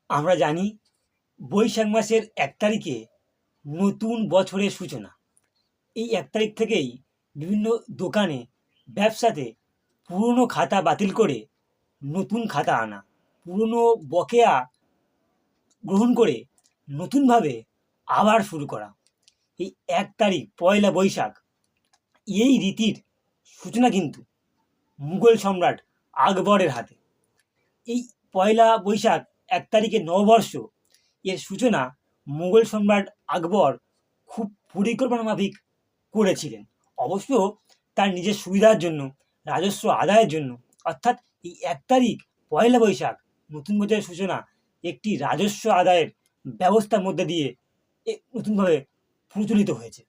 আমরা জানি বৈশাখ মাসের ১ তারিখে নতুন বছরের সূচনা। এই ১ তারিখ থেকেই বিভিন্ন দোকানে, ব্যবসাতে পুরনো খাতা বাতিল করে নতুন খাতা আনা, পুরনো বকেয়া গ্রহণ করে নতুনভাবে আবার শুরু করা। এই ১ তারিখ পয়লা বৈশাখ, এই রীতির সূচনা কিন্তু মুঘল সম্রাট আকবরের হাতে। এই পয়লা বৈশাখ ১ তারিখে নববর্ষ, এর সূচনা মুঘল সম্রাট আকবর খুব পরিকল্পনা মাফিক করেছিলেন। অবশ্য তার নিজের সুবিধার জন্য, রাজস্ব আদায়ের জন্য। অর্থাৎ এই ১ তারিখ পয়লা বৈশাখ নতুন বছরের সূচনা একটি রাজস্ব আদায়ের ব্যবস্থার মধ্যে দিয়ে নতুনভাবে প্রচলিত হয়েছে।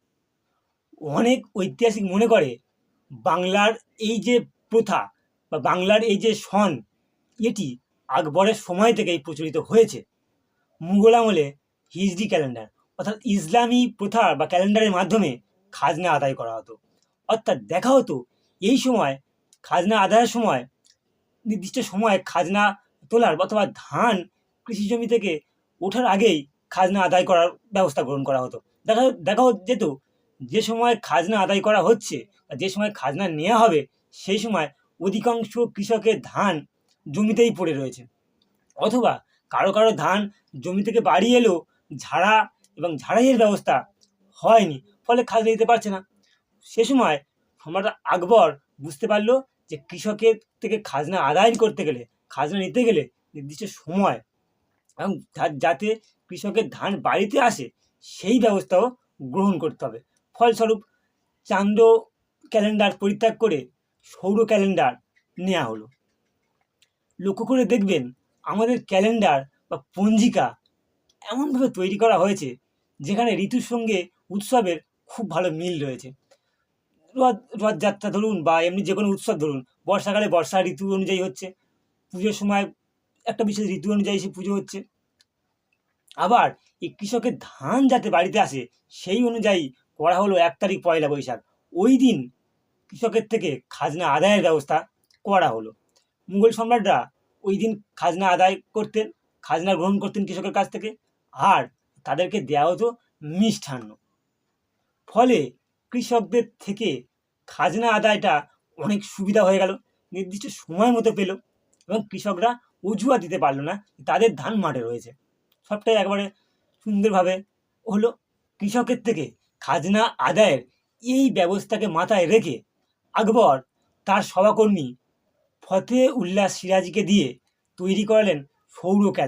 অনেক ঐতিহাসিক মনে করে বাংলার এই যে প্রথা বা বাংলার এই যে সন, এটি আকবরের সময় থেকেই প্রচলিত হয়েছে। মুঘল আমলে হিজরি ক্যালেন্ডার অর্থাৎ ইসলামী প্রথা বা ক্যালেন্ডারের মাধ্যমে খাজনা আদায় করা হতো। অর্থাৎ দেখা হতো এই সময় খাজনা আদায়ের সময় নির্দিষ্ট সময় খাজনা তোলার অথবা ধান কৃষি জমি থেকে ওঠার আগেই খাজনা আদায় করার ব্যবস্থা গ্রহণ করা হতো। দেখা যেত যে সময় খাজনা আদায় করা হচ্ছে বা যে সময় খাজনা নেওয়া হবে, সেই সময় অধিকাংশ কৃষকের ধান জমিতেই পড়ে রয়েছে। অথবা কারো ধান জমি থেকে বাড়ি এলেও ঝাড়া এবং ঝাড়াইয়ের ব্যবস্থা হয়নি, ফলে খাজনা দিতে পারছে না। সে সময় সম্রাট আকবর বুঝতে পারল যে কৃষকের থেকে খাজনা আদায় করতে গেলে, খাজনা নিতে গেলে নির্দিষ্ট সময় এবং যাতে কৃষকের ধান বাড়িতে আসে সেই ব্যবস্থাও গ্রহণ করতে হবে। ফলস্বরূপ চান্দ্র ক্যালেন্ডার পরিত্যাগ করে সৌর ক্যালেন্ডার নেওয়া হলো। লক্ষ্য করে দেখবেন আমাদের ক্যালেন্ডার বা পঞ্জিকা এমনভাবে তৈরি করা হয়েছে যেখানে ঋতুর সঙ্গে উৎসবের খুব ভালো মিল রয়েছে। রথযাত্রা ধরুন বা এমনি যে কোনো উৎসব ধরুন, বর্ষাকালে বর্ষা ঋতু অনুযায়ী হচ্ছে, পুজোর সময় একটা বিশেষ ঋতু অনুযায়ী সে পুজো হচ্ছে। আবার এই কৃষকের ধান যাতে বাড়িতে আসে সেই অনুযায়ী করা হলো ১ তারিখ পয়লা বৈশাখ। ওই দিন কৃষকের থেকে খাজনা আদায়ের ব্যবস্থা করা হলো। মুঘল সম্রাটরা ওই দিন খাজনা আদায় করতেন, খাজনা গ্রহণ করতেন কৃষকের কাছ থেকে, আর তাদেরকে দেওয়া হতো মিষ্টান্ন। ফলে কৃষকদের থেকে খাজনা আদায়টা অনেক সুবিধা হয়ে গেল, নির্দিষ্ট সময় মতো পেল এবং কৃষকরা অজুহাত দিতে পারল না তাদের ধান মাঠে রয়েছে। সবটাই একবারে সুন্দরভাবে হলো। কৃষকের থেকে খাজনা আদায়ের এই ব্যবস্থাকে মাথায় রেখে আকবর তার সহকর্মী ফতে উল্লাহ সিরাজকে দিয়ে তৈরি করালেন সৌর ক্যালেন্ডার।